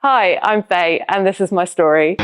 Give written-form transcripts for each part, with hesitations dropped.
Hi, I'm Faye, and this is my story.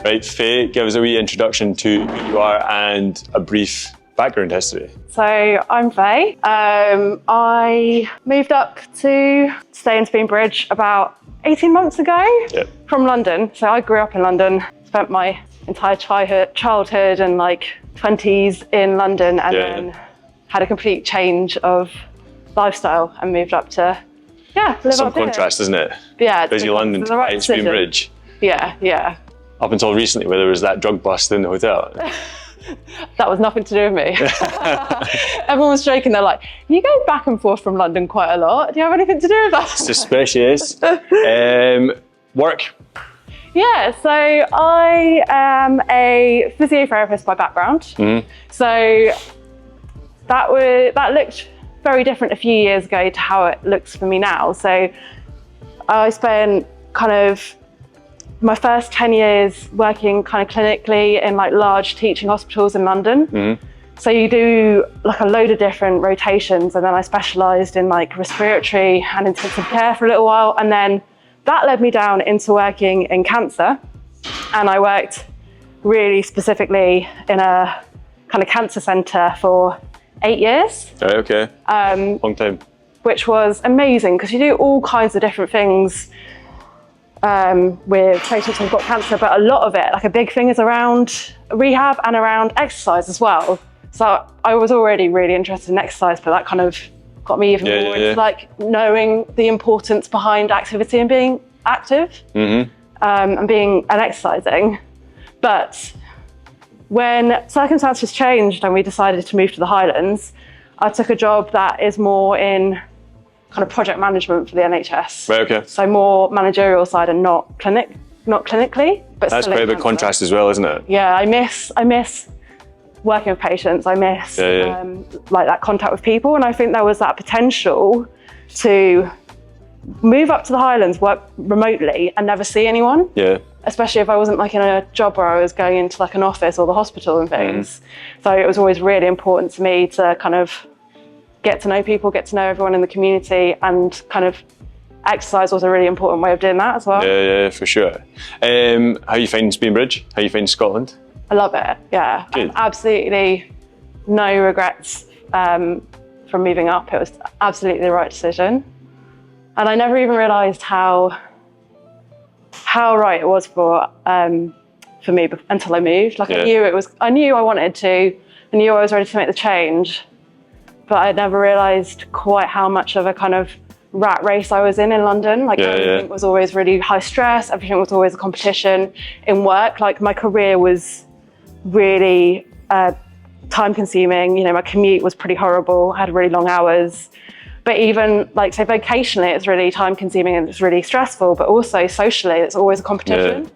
Right, Faye, give us a wee introduction to who you are and a brief background history. So I'm Faye. I moved up to stay in Speembridge about 18 months ago from London. So I grew up in London, spent my entire childhood and 20s in London, and then had a complete change of lifestyle and moved up to live Some up here. contrast, isn't it? Yeah, Busy London to right Speembridge. Yeah. Up until recently, where there was that drug bust in the hotel. That was nothing to do with me. Everyone was joking. They're like, "You go back and forth from London quite a lot. Do you have anything to do with that?" Suspicious. Work. Yeah, so I am a physiotherapist by background. So that looked very different a few years ago to how it looks for me now. So I spent my first 10 years working clinically in large teaching hospitals in London. So you do a load of different rotations, and then I specialised in respiratory and intensive care for a little while, and then that led me down into working in cancer. And I worked really specifically in a cancer centre for 8 years. Right, okay. Long time. Which was amazing because you do all kinds of different things with patients who've got cancer, but a lot of it, a big thing, is around rehab and around exercise as well. So I was already really interested in exercise, but that got me even more into knowing the importance behind activity and being active and exercising. But when circumstances changed and we decided to move to the Highlands, I took a job that is more in project management for the NHS. Right, okay. So more managerial side and not clinically, but that's quite a big contrast as well, isn't it? Yeah, I miss working with patients. I miss that contact with people, and I think there was that potential to move up to the Highlands, work remotely, and never see anyone. Yeah. Especially if I wasn't in a job where I was going into an office or the hospital and things. So it was always really important to me to get to know people, get to know everyone in the community, and exercise was a really important way of doing that as well. Yeah, for sure. How you find Speembridge? How you find Scotland? I love it, yeah. Absolutely no regrets from moving up. It was absolutely the right decision. And I never even realised how right it was for me until I moved. I knew I wanted to, I knew I was ready to make the change, but I never realised quite how much of a rat race I was in London. Everything was always really high stress, everything was always a competition in work. My career was really time consuming. My commute was pretty horrible, I had really long hours. But even say vocationally, it's really time consuming and it's really stressful, but also socially, it's always a competition.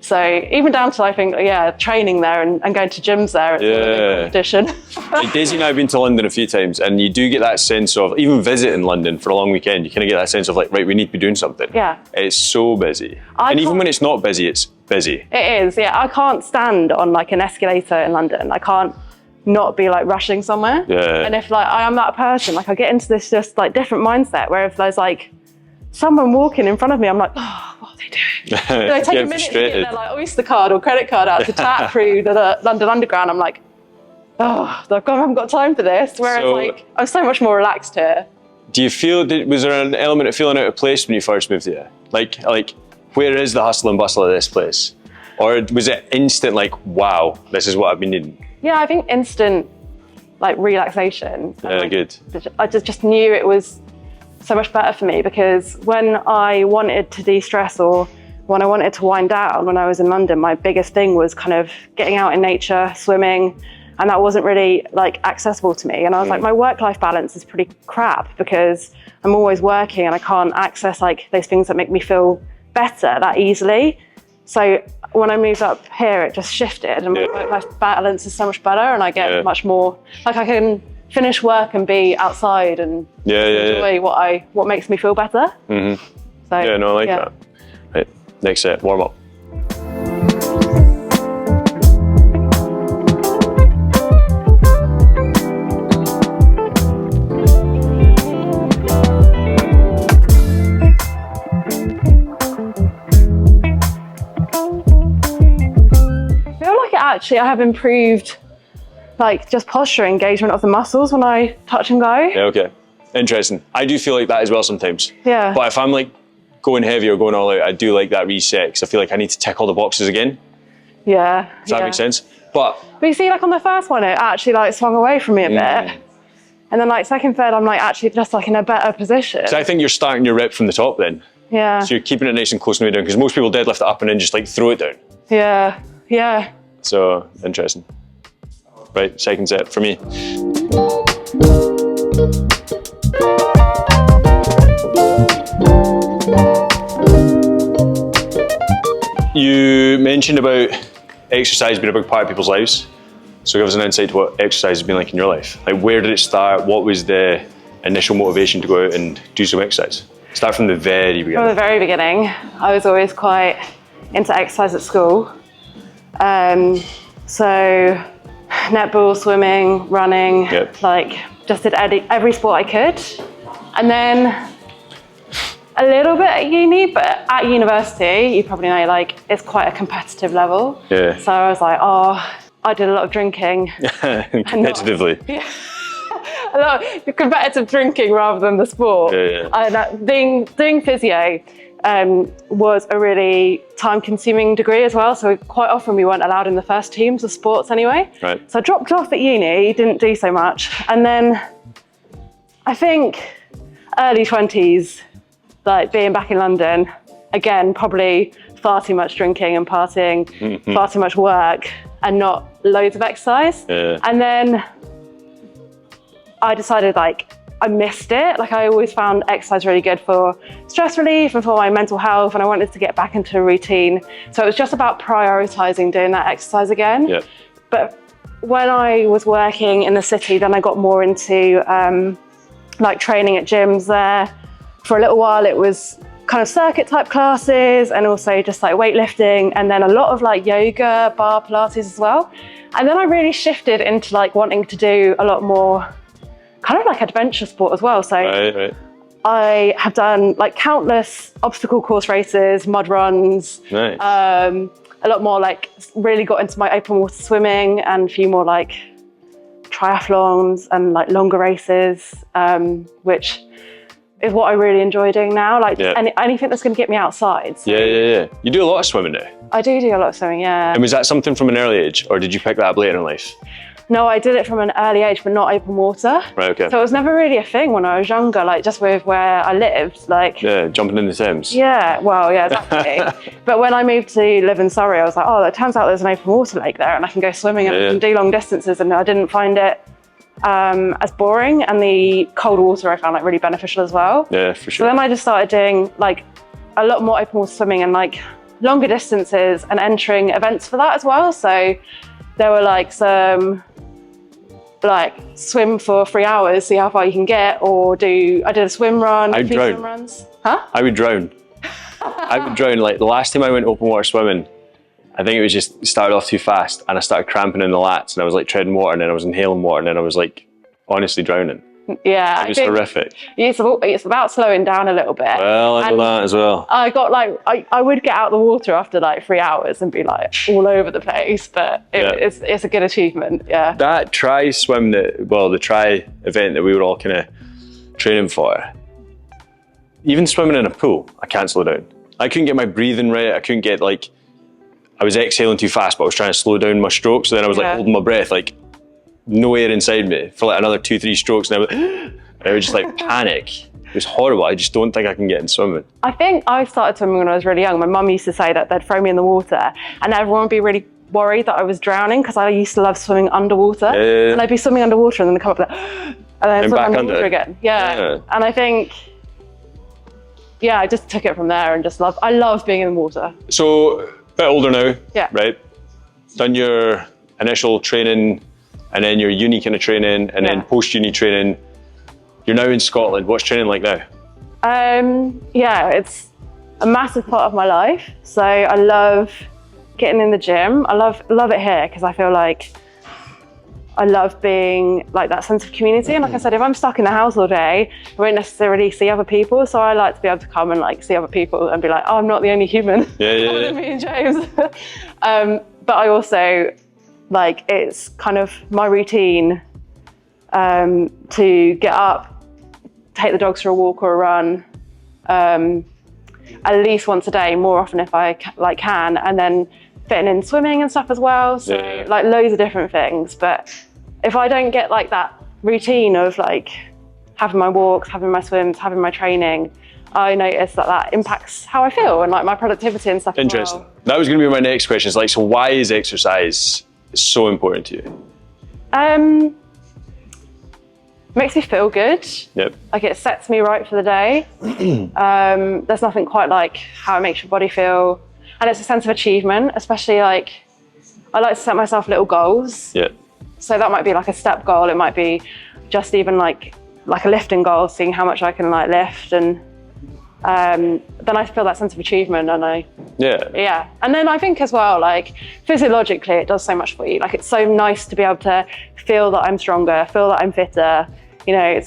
So even down to, I think, training there and going to gyms there, it's a big competition. Daisy and I have been to London a few times, and you do get that sense of, even visiting London for a long weekend, you get that sense of right, we need to be doing something. Yeah. It's so busy. And even when it's not busy, it's busy. It is, yeah. I can't stand on an escalator in London. I can't not be rushing somewhere. Yeah. And if I am that person, I get into this just different mindset where if there's someone walking in front of me, I'm like, oh, what are they doing? They take a minute to get their Oyster card or credit card out to tap through the London Underground. I'm like, oh, I haven't got time for this. Whereas I'm so much more relaxed here. Do you feel, was there an element of feeling out of place when you first moved here? Where is the hustle and bustle of this place? Or was it instant wow, this is what I've been needing? Yeah, I think instant relaxation. Yeah, good. I just knew it was so much better for me, because when I wanted to de-stress or when I wanted to wind down when I was in London, my biggest thing was getting out in nature, swimming, and that wasn't really like accessible to me. And I was like, my work-life balance is pretty crap because I'm always working and I can't access like those things that make me feel better that easily. So when I moved up here, it just shifted, and my work-life balance is so much better, and I get much more, like I can finish work and be outside and enjoy what makes me feel better. So, I like that. Right, next set, warm up. Actually, I have improved like just posture, engagement of the muscles when I touch and go. Yeah, okay. Interesting. I do feel like that as well sometimes. Yeah. But if I'm like going heavy or going all out, I do like that reset because I feel like I need to tick all the boxes again. Yeah. Does that make sense? But you see, like on the first one, it actually like swung away from me a bit. And then like second, third, I'm like actually just like in a better position. So I think you're starting your rep from the top then. Yeah. So you're keeping it nice and close to the way down, because most people deadlift it up and then just like throw it down. Yeah. Yeah. So, interesting. Right, second set for me. You mentioned about exercise being a big part of people's lives. So give us an insight to what exercise has been like in your life. Like, where did it start? What was the initial motivation to go out and do some exercise? Start from the very beginning. From the very beginning. I was always quite into exercise at school. So netball, swimming, running, like just did every sport I could. And then a little bit at uni, but at university, you probably know, like it's quite a competitive level. Yeah. So I was like, I did a lot of drinking. Competitively. A lot of competitive drinking rather than the sport. And doing physio was a really time-consuming degree as well. So quite often we weren't allowed in the first teams of sports anyway. Right. So I dropped off at uni, didn't do so much. And then I think early 20s, like being back in London, again, probably far too much drinking and partying, far too much work and not loads of exercise. And then I decided like I missed it. Like I always found exercise really good for stress relief and for my mental health, and I wanted to get back into a routine. So it was just about prioritizing doing that exercise again. But when I was working in the city, then I got more into like training at gyms there. For a little while, it was kind of circuit type classes and also just like weightlifting, and then a lot of like yoga, bar Pilates as well. And then I really shifted into like wanting to do a lot more kind of like adventure sport as well. So I have done like countless obstacle course races, mud runs, a lot more like really got into my open water swimming and a few more like triathlons and like longer races, which is what I really enjoy doing now. Like anything that's going to get me outside. So. You do a lot of swimming now. I do a lot of swimming, yeah. And was that something from an early age, or did you pick that up later in life? No, I did it from an early age, but not open water. Right, okay. So it was never really a thing when I was younger, like just with where I lived, like. Yeah, jumping in the Thames. Yeah, well, yeah, exactly. But when I moved to live in Surrey, I was like, oh, it turns out there's an open water lake there and I can go swimming and I can do long distances, and I didn't find it as boring, and the cold water I found like really beneficial as well. Yeah, for sure. So then I just started doing like a lot more open water swimming and like longer distances and entering events for that as well. So there were like some like swim for 3 hours, see how far you can get, or I did a swim run, a few swim runs. Huh? I would drown. I would drown. Like the last time I went open water swimming, I think it was just started off too fast and I started cramping in the lats and I was like treading water and then I was inhaling water and then I was like honestly drowning. Yeah, it was horrific. It's about slowing down a little bit. Well, I know that as well. I got like, I would get out the water after like 3 hours and be like all over the place, but it's a good achievement, yeah. That tri swim, the tri event that we were all kind of training for, even swimming in a pool, I can't slow down. I couldn't get my breathing right. I couldn't get like, I was exhaling too fast, but I was trying to slow down my strokes. So then I was like holding my breath, like no air inside me for like another 2-3 strokes. And I would just like panic. It was horrible. I just don't think I can get in swimming. I think I started swimming when I was really young. My mum used to say that they'd throw me in the water and everyone would be really worried that I was drowning because I used to love swimming underwater. Yeah. And I'd be swimming underwater and then come up like, and then swim back underwater under. again. Yeah. And I think, I just took it from there and just I love being in the water. So, a bit older now, Yeah. right? Done your initial training and then your uni kind of training and then post-uni training. You're now in Scotland. What's training like now? It's a massive part of my life. So I love getting in the gym. I love it here because I feel like I love being like that sense of community. And like I said, if I'm stuck in the house all day, I won't necessarily see other people. So I like to be able to come and like see other people and be like, oh, I'm not the only human. Other than me and James. But I also like, it's kind of my routine to get up, take the dogs for a walk or a run, at least once a day, more often if I can, and then fitting in swimming and stuff as well. So like loads of different things. But if I don't get like that routine of like having my walks, having my swims, having my training, I notice that impacts how I feel and like my productivity and stuff. Interesting. As well. That was going to be my next question. It's like, so why is exercise so important to you? Makes me feel good. Yep. Like it sets me right for the day. There's nothing quite like how it makes your body feel. And it's a sense of achievement, especially like, I like to set myself little goals. Yeah. So that might be like a step goal. It might be just even like a lifting goal, seeing how much I can like lift. And then I feel that sense of achievement and and then I think as well, like physiologically it does so much for you. Like it's so nice to be able to feel that I'm stronger, feel that I'm fitter. You know,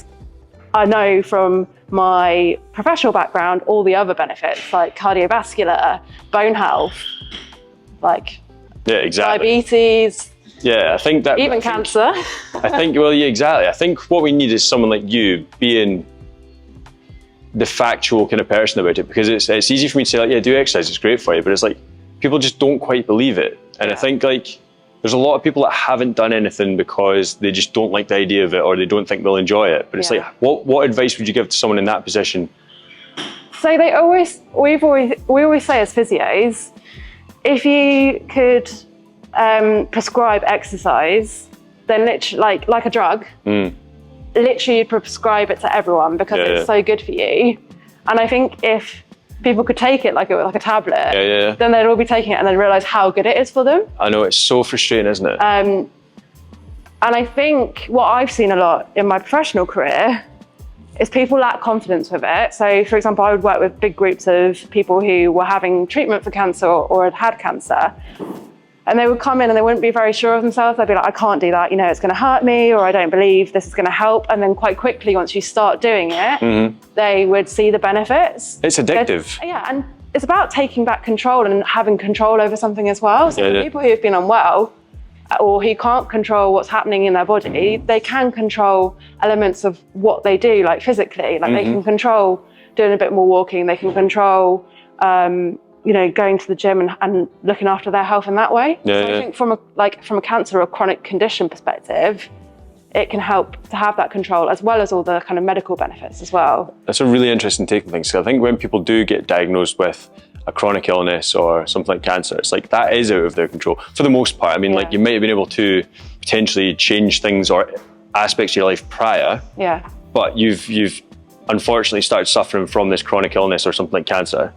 I know from my professional background all the other benefits like cardiovascular, bone health, like diabetes. Yeah, I think that even cancer. I think exactly. I think what we need is someone like you being the factual kind of person about it, because it's easy for me to say like, do exercise, it's great for you, but it's like people just don't quite believe it. And I think like there's a lot of people that haven't done anything because they just don't like the idea of it or they don't think they'll enjoy it. But it's like, what advice would you give to someone in that position? So we always say as physios, if you could prescribe exercise, then literally like a drug, literally you'd prescribe it to everyone because it's so good for you. And I think if people could take it like a tablet, then they'd all be taking it and then realise how good it is for them. I know, it's so frustrating, isn't it? And I think what I've seen a lot in my professional career is people lack confidence with it. So for example, I would work with big groups of people who were having treatment for cancer or had cancer. And they would come in and they wouldn't be very sure of themselves. They'd be like, I can't do that, it's going to hurt me, or I don't believe this is going to help. And then quite quickly, once you start doing it, they would see the benefits. It's addictive. And it's about taking back control and having control over something as well. So people who have been unwell or who can't control what's happening in their body, they can control elements of what they do, like physically. Like they can control doing a bit more walking, they can control going to the gym and looking after their health in that way. I think from a cancer or chronic condition perspective, it can help to have that control as well as all the kind of medical benefits as well. That's a really interesting take on things. So I think when people do get diagnosed with a chronic illness or something like cancer, it's like that is out of their control for the most part. I mean, like you might have been able to potentially change things or aspects of your life prior, but you've unfortunately started suffering from this chronic illness or something like cancer.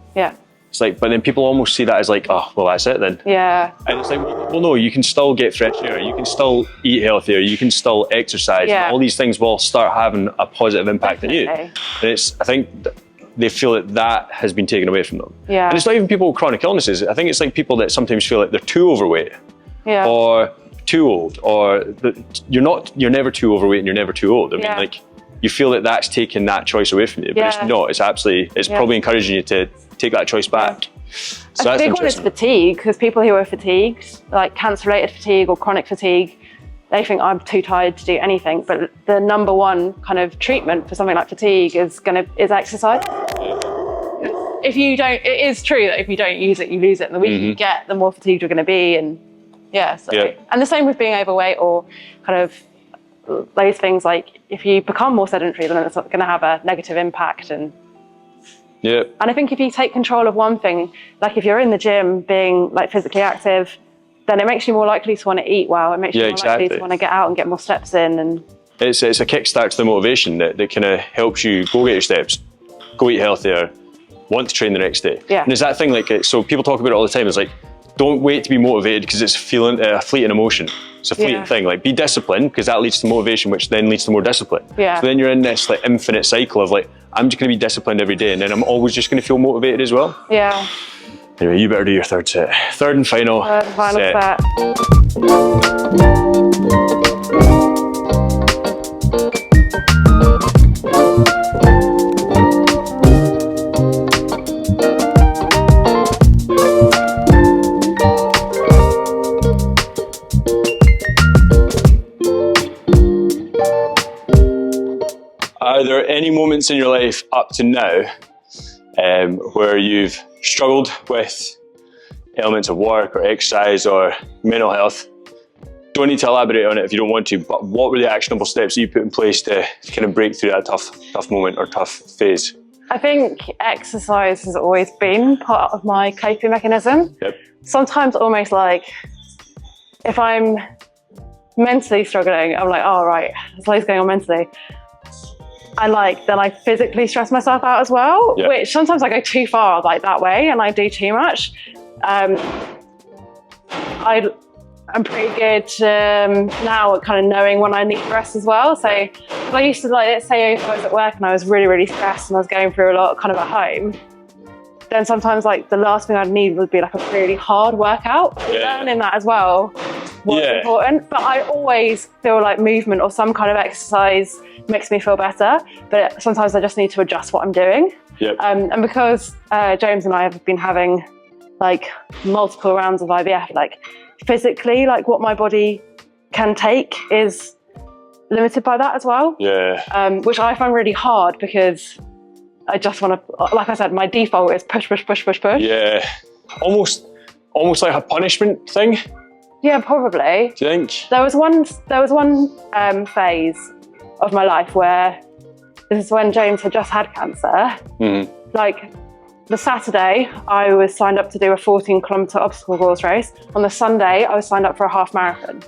It's like, but then people almost see that as like, oh, well, that's it then. And it's like, well, no, you can still get fresh air, you can still eat healthier, you can still exercise. And all these things will start having a positive impact on you. And I think they feel that has been taken away from them. And it's not even people with chronic illnesses. I think it's like people that sometimes feel like they're too overweight or too old, or you're never too overweight and you're never too old. I mean, like you feel that that's taking that choice away from you, but it's not. It's absolutely, it's probably encouraging you to take that choice back. So a big one is fatigue, because people who are fatigued, like cancer-related fatigue or chronic fatigue, they think I'm too tired to do anything. But the number one kind of treatment for something like fatigue is exercise. If you don't, it is true that if you don't use it, you lose it. And the weaker you get, the more fatigued you're going to be. And and the same with being overweight or kind of those things. Like if you become more sedentary, then it's going to have a negative impact. And I think if you take control of one thing, like if you're in the gym being like physically active, then it makes you more likely to want to eat well. It makes you more likely to want to get out and get more steps in. And it's a kickstart to the motivation that kind of helps you go get your steps, go eat healthier, want to train the next day. Yeah. And there's that thing like, so people talk about it all the time. It's like, don't wait to be motivated because it's a fleeting emotion. It's a fleeting thing. Like, be disciplined because that leads to motivation, which then leads to more discipline. Yeah. So then you're in this like infinite cycle of like, I'm just going to be disciplined every day, and then I'm always just going to feel motivated as well. Yeah. Anyway, you better do your third set. Third and final set. Are there any moments in your life up to now where you've struggled with elements of work or exercise or mental health? Don't need to elaborate on it if you don't want to, but what were the actionable steps that you put in place to kind of break through that tough moment or tough phase? I think exercise has always been part of my coping mechanism. Yep. Sometimes almost like if I'm mentally struggling, I'm like, oh right, there's loads going on mentally. And like, then I physically stress myself out as well, which sometimes I go too far like that way and I do too much. I'm pretty good now at kind of knowing when I need rest as well. So I used to, like, let's say if I was at work and I was really, really stressed and I was going through a lot kind of at home, then sometimes like the last thing I'd need would be like a really hard workout. Learning that as well was important. But I always feel like movement or some kind of exercise makes me feel better, but sometimes I just need to adjust what I'm doing. And because James and I have been having like multiple rounds of IVF, like physically, like what my body can take is limited by that as well. Which I find really hard because I just want to, like I said, my default is push, push, push, push, push. Yeah, almost like a punishment thing. Yeah, probably. Do you think? There was one phase of my life where, this is when James had just had cancer. Like the Saturday, I was signed up to do a 14-kilometre obstacle course race. On the Sunday, I was signed up for a half marathon.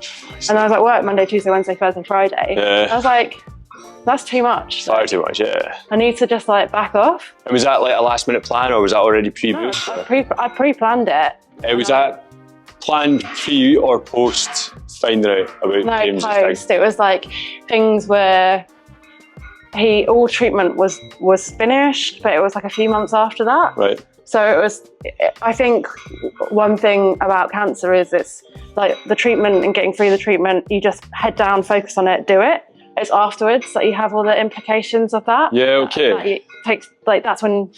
And I was at work Monday, Tuesday, Wednesday, Thursday, Friday. I was like, that's too much. Far too much, I need to just like back off. And was that like a last minute plan or was that already pre-booked? No, I pre-planned it. Was that planned pre or post finding out about James' No, post. It was like things where all treatment was finished, but it was like a few months after that. Right. So it was, I think one thing about cancer is it's like the treatment and getting through the treatment, you just head down, focus on it, do it. It's afterwards that you have all the implications of that. It takes, like, that's when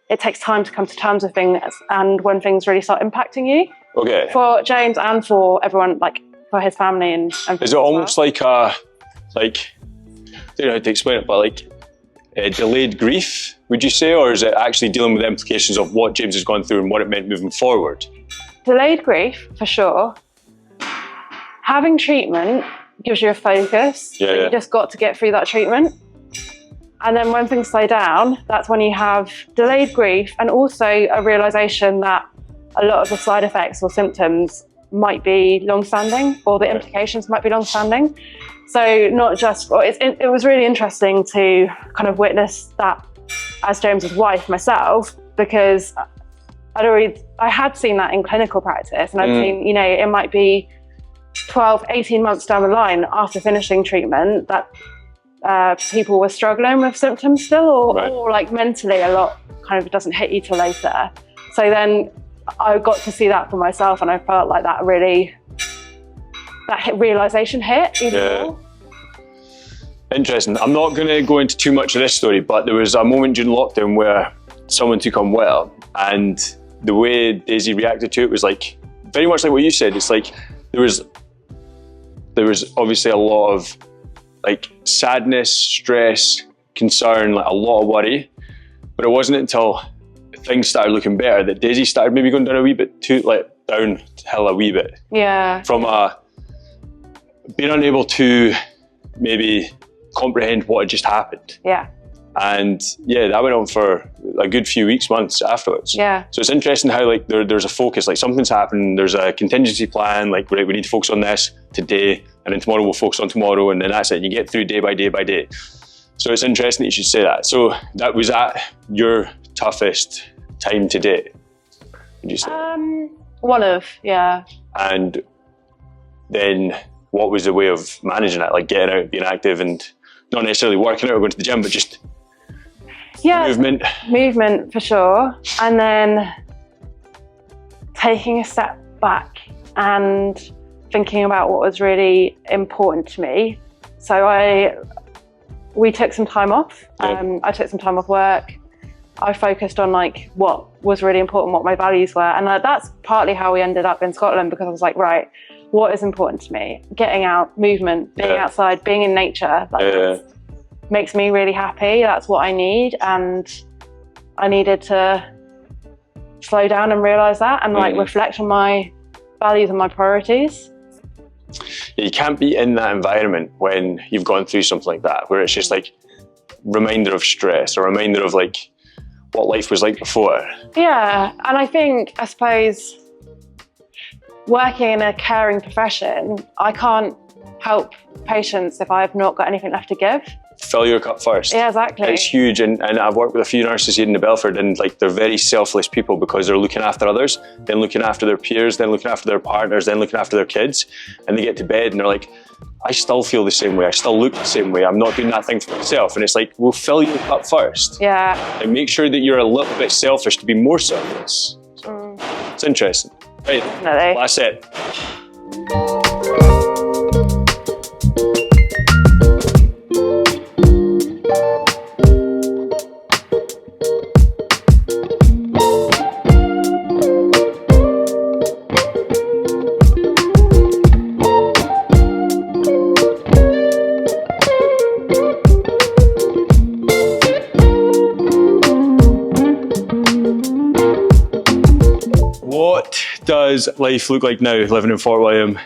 it takes time to come to terms with things and when things really start impacting you. For James and for everyone, like for his family and is it almost like a, like, I don't know how to explain it, but like a delayed grief, would you say? Or is it actually dealing with the implications of what James has gone through and what it meant moving forward? Delayed grief, for sure. Having treatment gives you a focus. You just got to get through that treatment. And then when things slow down, that's when you have delayed grief and also a realization that a lot of the side effects or symptoms might be long-standing, or the implications might be long-standing. So not just, it was really interesting to kind of witness that as James's wife myself, because I had seen that in clinical practice, and I'd seen, you know, it might be 12, 18 months down the line after finishing treatment that people were struggling with symptoms still, or like mentally a lot kind of doesn't hit you till later. So then I got to see that for myself, and I felt like that really, that realization hit even more. Interesting. I'm not going to go into too much of this story, but there was a moment during lockdown where someone took unwell, and the way Daisy reacted to it was like very much like what you said. It's like there was obviously a lot of like sadness, stress, concern, like a lot of worry, but it wasn't until things started looking better that Daisy started maybe going down a wee bit too, like downhill a wee bit. From being unable to maybe comprehend what had just happened. And that went on for a good few weeks, months afterwards. Yeah. So it's interesting how like there's a focus, like something's happening, there's a contingency plan, like right, we need to focus on this today, and then tomorrow we'll focus on tomorrow, and then that's it. You get through day by day by day. So it's interesting that you should say that. So that was at your toughest time to date, would you say? One of, yeah. And then what was the way of managing it? Like getting out, being active, and not necessarily working out or going to the gym, but just movement for sure. And then taking a step back and thinking about what was really important to me. So we took some time off. I took some time off work. I focused on like what was really important, what my values were. And that's partly how we ended up in Scotland, because I was like, right, what is important to me? Getting out, movement, being outside, being in nature. Makes me really happy. That's what I need. And I needed to slow down and realize that and like reflect on my values and my priorities. You can't be in that environment when you've gone through something like that, where it's just like reminder of stress, or reminder of like what life was like before. Yeah, and I suppose working in a caring profession, I can't help patients if I've not got anything left to give. Fill your cup first. Yeah, exactly. It's huge, and I've worked with a few nurses here in the Belford, and like they're very selfless people, because they're looking after others, then looking after their peers, then looking after their partners, then looking after their kids, and they get to bed and they're like, I still feel the same way, I still look the same way, I'm not doing that thing for myself. And it's like, well, fill your cup first. Yeah. And make sure that you're a little bit selfish to be more selfless. So, it's interesting. Right, definitely. That's it. What does life look like now, living in Fort William,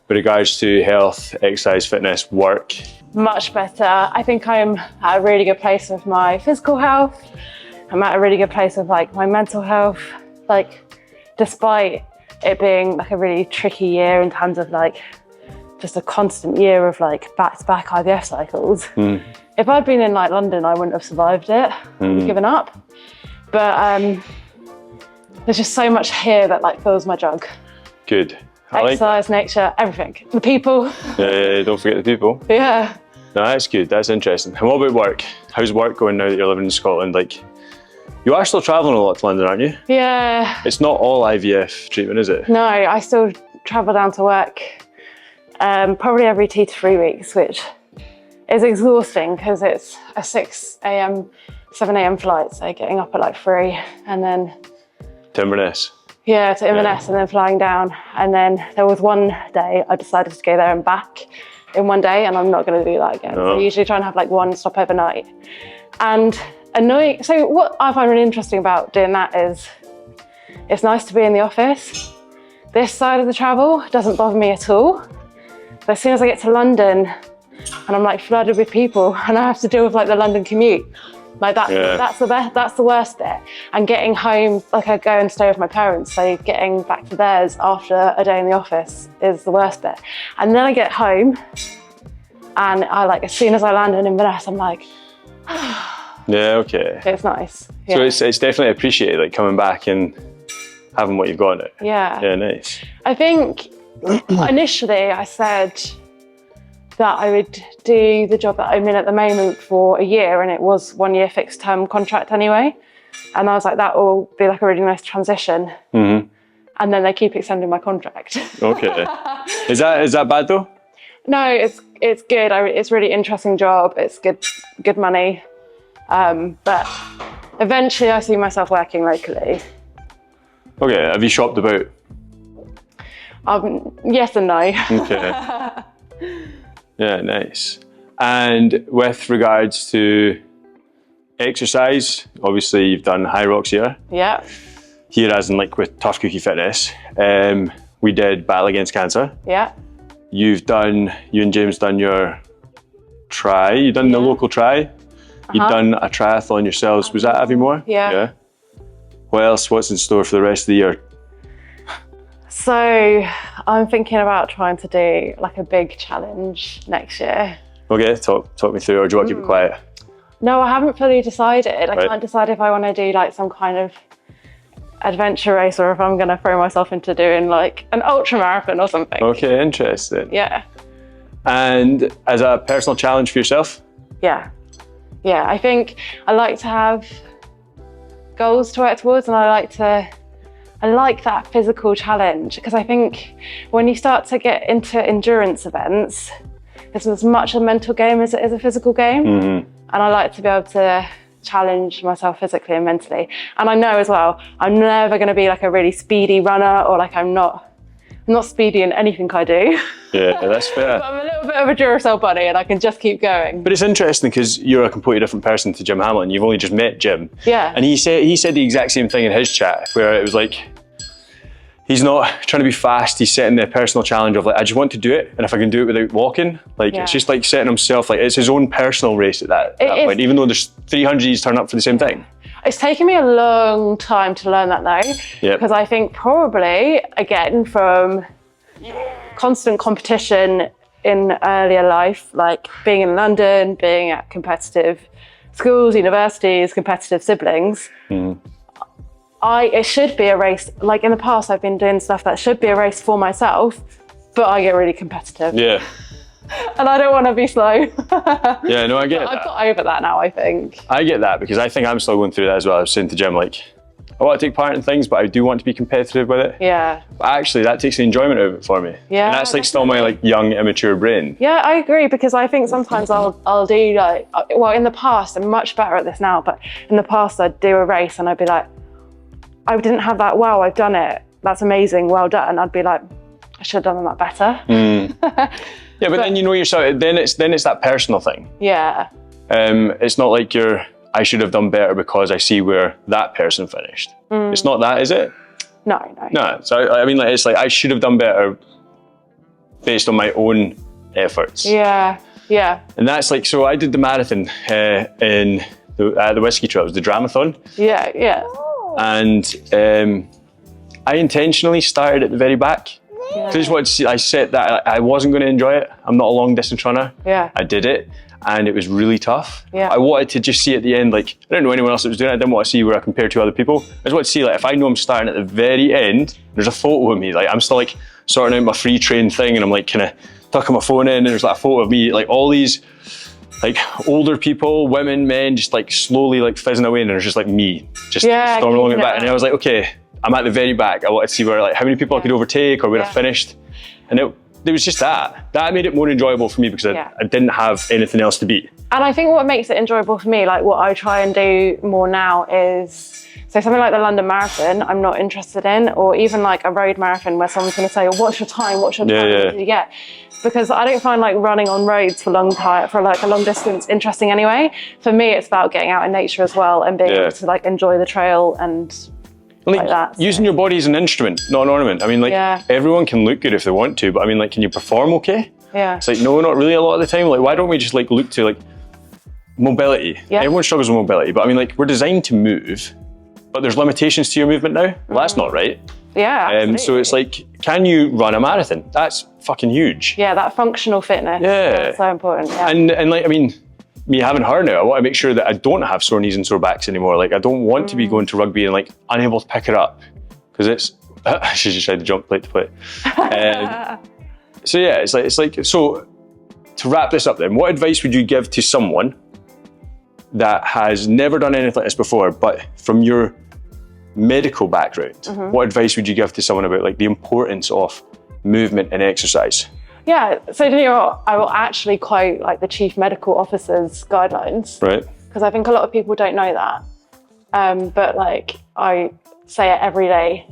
with regards to health, exercise, fitness, work? Much better. I think I'm at a really good place with my physical health. I'm at a really good place with like my mental health. Like, despite it being like a really tricky year in terms of like just a constant year of like back-to-back IVF cycles. If I'd been in like London, I wouldn't have survived it. Given up. But there's just so much here that like fills my jug. Good. Exercise, nature, everything. The people. Yeah, don't forget the people. Yeah. No, that's good. That's interesting. And what about work? How's work going now that you're living in Scotland? Like, you are still traveling a lot to London, aren't you? Yeah. It's not all IVF treatment, is it? No, I still travel down to work probably every 2 to 3 weeks, which is exhausting because it's a 6 a.m., 7 a.m. flight. So getting up at like 3 and then to Inverness. Yeah, to Inverness and then flying down. And then there was one day I decided to go there and back in one day, and I'm not going to do that again. So I usually try and have like one stop overnight. And annoying. So what I find really interesting about doing that is it's nice to be in the office. This side of the travel doesn't bother me at all. But as soon as I get to London and I'm like flooded with people and I have to deal with like the London commute, like that's the worst bit. And getting home, like I go and stay with my parents, so getting back to theirs after a day in the office is the worst bit. And then I get home and I like, as soon as I land in Inverness, I'm like, yeah, okay. It's nice. Yeah. So it's definitely appreciated, like coming back and having what you've got in it. Yeah. Yeah, nice. I think initially I said that I would do the job that I'm in at the moment for a year, and it was 1 year fixed term contract anyway. And I was like, that will be like a really nice transition. And then they keep extending my contract. Okay. Is that bad though? No, it's good. It's a really interesting job. It's good money. But eventually I see myself working locally. Okay, have you shopped about? Yes and no. Okay. Yeah, nice. And with regards to exercise, obviously you've done High Rocks here. Yeah. Here as in like with Tough Cookie Fitness. We did Battle Against Cancer. Yeah. You and James done your try. You've done the local try. You've done a triathlon yourselves. Was that Aviemore? Yeah. What else? What's in store for the rest of the year? So I'm thinking about trying to do like a big challenge next year. Okay, talk me through, or do you want to keep it quiet? No, I haven't fully decided. I Right. can't decide if I want to do like some kind of adventure race or if I'm going to throw myself into doing like an ultra marathon or something. Okay, interesting. Yeah. And as a personal challenge for yourself? Yeah. Yeah, I think I like to have goals to work towards, and I like that physical challenge, because I think when you start to get into endurance events, it's as much a mental game as it is a physical game. Mm-hmm. And I like to be able to challenge myself physically and mentally. And I know as well, I'm never going to be like a really speedy runner, or like I'm not speedy in anything I do. Yeah, that's fair. But I'm a little bit of a Duracell bunny, and I can just keep going. But it's interesting because you're a completely different person to Jim Hamilton. You've only just met Jim. Yeah. And he said the exact same thing in his chat, where it was like, he's not trying to be fast. He's setting the personal challenge of like, I just want to do it. And if I can do it without walking, like it's just like setting himself, like it's his own personal race at that point, even though there's 300 he's turn up for the same thing. It's taken me a long time to learn that though. Yep. Because I think probably, again, from constant competition in earlier life, like being in London, being at competitive schools, universities, competitive siblings, it should be a race. Like in the past, I've been doing stuff that should be a race for myself, but I get really competitive. Yeah. And I don't want to be slow. Yeah, no, I get that. I've got over that now, I think. I get that, because I think I'm still going through that as well. I was saying to Jim, like, I want to take part in things, but I do want to be competitive with it. Yeah. But actually, that takes the enjoyment out of it for me. Yeah. And that's like still my like young, immature brain. Yeah, I agree, because I think sometimes I'll do like, well, in the past, I'm much better at this now, but in the past I'd do a race and I'd be like, I didn't have that, wow, I've done it. That's amazing, well done. I'd be like, I should have done that better. Yeah, but then you know yourself, then it's that personal thing. Yeah. It's not like I should have done better because I see where that person finished. It's not that, is it? No. No, so I mean, like, it's like I should have done better based on my own efforts. Yeah. And that's like, so I did the marathon in the Whiskey Trail, it was the Dramathon. Yeah. And I intentionally started at the very back. I just wanted to see, I said that I wasn't going to enjoy it. I'm not a long distance runner. Yeah. I did it and it was really tough. Yeah. I wanted to just see at the end, like, I don't know anyone else that was doing it. I didn't want to see where I compared to other people. I just want to see, like, if I know I'm starting at the very end, there's a photo of me. Like, I'm still like sorting out my free train thing and I'm like kind of tucking my phone in and there's like a photo of me, like all these like older people, women, men, just like slowly like fizzing away, and there's just like me just storming along the back. And I was like, okay, I'm at the very back. I wanted to see where, like, how many people I could overtake or where I finished. And it was just that made it more enjoyable for me, because I didn't have anything else to beat. And I think what makes it enjoyable for me, like what I try and do more now is, so something like the London Marathon, I'm not interested in, or even like a road marathon where someone's going to say, oh, what's your time? What did you get? Because I don't find like running on roads for like a long distance interesting anyway. For me, it's about getting out in nature as well and being able to like enjoy the trail and like that. Using your body as an instrument, not an ornament. I mean, like, everyone can look good if they want to, but I mean, like, can you perform okay? Yeah. It's like, no, not really a lot of the time. Like, why don't we just like look to like mobility? Yeah. Everyone struggles with mobility, but I mean, like, we're designed to move, but there's limitations to your movement now. Well, that's not right. Yeah, so it's like, can you run a marathon? That's fucking huge. Yeah, that functional fitness. Yeah. That's so important. Yeah. And like, I mean, me having her now, I want to make sure that I don't have sore knees and sore backs anymore. Like, I don't want to be going to rugby and like unable to pick it up, because it's, she just tried to jump plate to plate. So yeah, it's like, so to wrap this up then, what advice would you give to someone that has never done anything like this before, but from your medical background, what advice would you give to someone about like the importance of movement and exercise? Yeah, so I will actually quote like the Chief Medical Officer's guidelines. Right. Because I think a lot of people don't know that. But like I say it every day.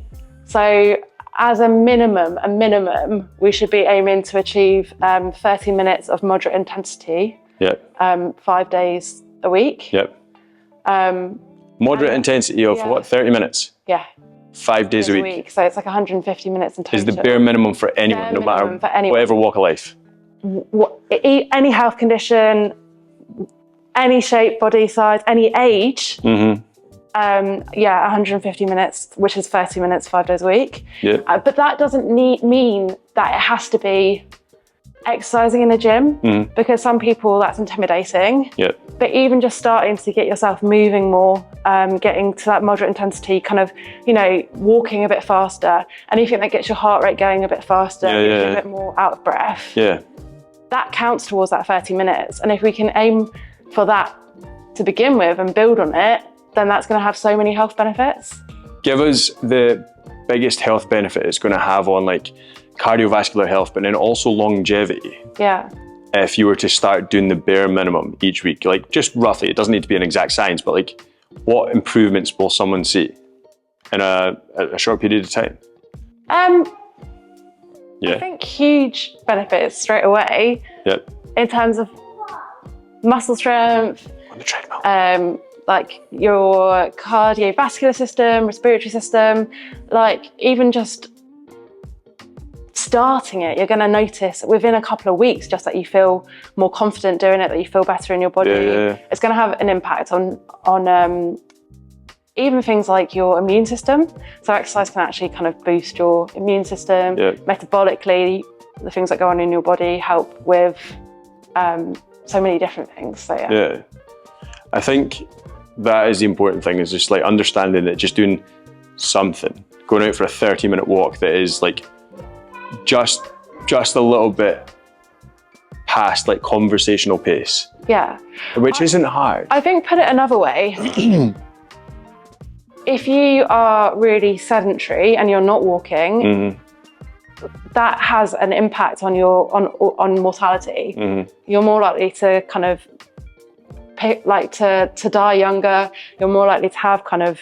So as a minimum, we should be aiming to achieve 30 minutes of moderate intensity. 5 days a week. Moderate intensity of what, 30 minutes? Yeah. 5 days a week. So it's like 150 minutes in total. Is the bare minimum for anyone, no matter whatever walk of life? Any health condition, any shape, body size, any age. Yeah, 150 minutes, which is 30 minutes, 5 days a week. Yeah. But that doesn't mean that it has to be exercising in a gym, because some people that's intimidating. Yeah. But even just starting to get yourself moving more, getting to that moderate intensity, kind of, you know, walking a bit faster, anything that gets your heart rate going a bit faster, gets you a bit more out of breath. Yeah. That counts towards that 30 minutes. And if we can aim for that to begin with and build on it, then that's going to have so many health benefits. Give us the biggest health benefit it's going to have on like cardiovascular health, but then also longevity. Yeah. If you were to start doing the bare minimum each week, like just roughly, it doesn't need to be an exact science, but like what improvements will someone see in a short period of time? I think huge benefits straight away. Yep. In terms of muscle strength, On the treadmill. like your cardiovascular system, respiratory system, like even just starting it, you're going to notice within a couple of weeks just that you feel more confident doing it, that you feel better in your body. It's going to have an impact on even things like your immune system. So exercise can actually kind of boost your immune system. Metabolically, the things that go on in your body help with so many different things. So yeah. I think that is the important thing, is just like understanding that just doing something, going out for a 30-minute walk that is like just a little bit past like conversational pace. Yeah. Which isn't hard. I think, put it another way, if you are really sedentary and you're not walking, that has an impact on your on mortality. You're more likely to kind of to die younger. You're more likely to have kind of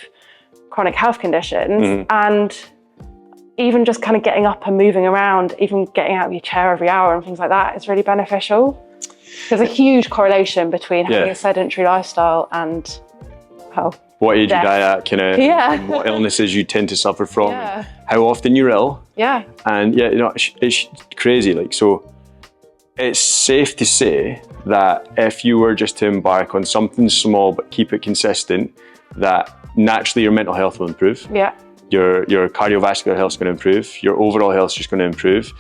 chronic health conditions, and even just kind of getting up and moving around, even getting out of your chair every hour and things like that is really beneficial. There's a huge correlation between having a sedentary lifestyle and health. What age you die at, kind of, and what illnesses you tend to suffer from, and how often you're ill. And you know, it's crazy. Like, so it's safe to say that if you were just to embark on something small but keep it consistent, that naturally your mental health will improve. Your cardiovascular health is going to improve. Your overall health is just going to improve.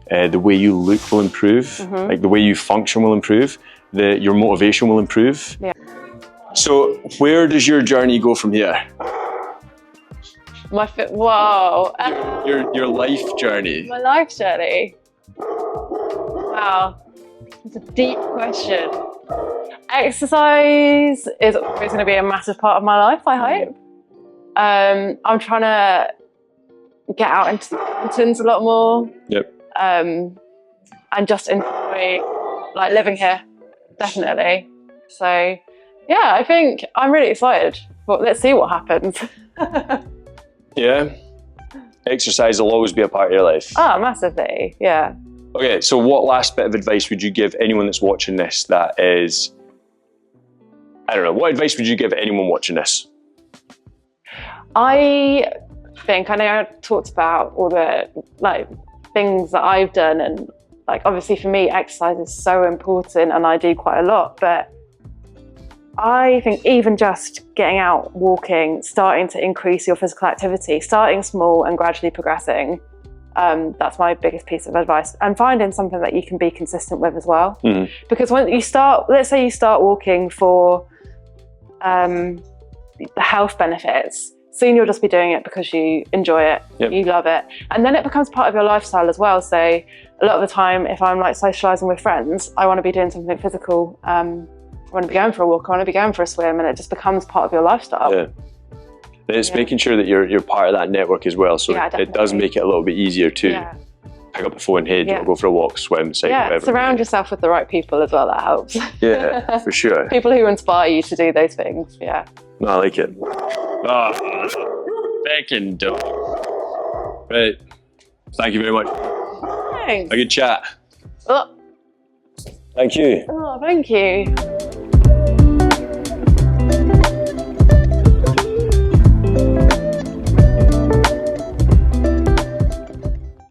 The way you look will improve. Like the way you function will improve. Your motivation will improve. So where does your journey go from here? Whoa. Your life journey. My life journey. Wow. It's a deep question. Exercise is always going to be a massive part of my life, I hope. I'm trying to get out into the mountains a lot more. And just enjoy like living here, definitely. So yeah, I think I'm really excited. But let's see what happens. Exercise will always be a part of your life. Oh, massively, yeah. Okay, so what last bit of advice would you give anyone that's watching this that is, I don't know, what advice would you give anyone watching this? I think, I know I talked about all the like things that I've done, and like obviously for me exercise is so important and I do quite a lot, but I think even just getting out, walking, starting to increase your physical activity, starting small and gradually progressing, that's my biggest piece of advice. And finding something that you can be consistent with as well. Because when you start, let's say you start walking for the health benefits, soon you'll just be doing it because you enjoy it, you love it. And then it becomes part of your lifestyle as well. So a lot of the time, if I'm like socializing with friends, I want to be doing something physical. I want to be going for a walk, I want to be going for a swim, and it just becomes part of your lifestyle. It's making sure that you're part of that network as well. So it does make it a little bit easier to pick up the phone, hey, go for a walk, swim, cycle, whatever. Surround yourself with the right people as well, that helps. Yeah, for sure. People who inspire you to do those things, No, I like it. Oh, fucking dope. Right, thank you very much. Thanks. A good chat. Oh. Thank you. Oh, thank you.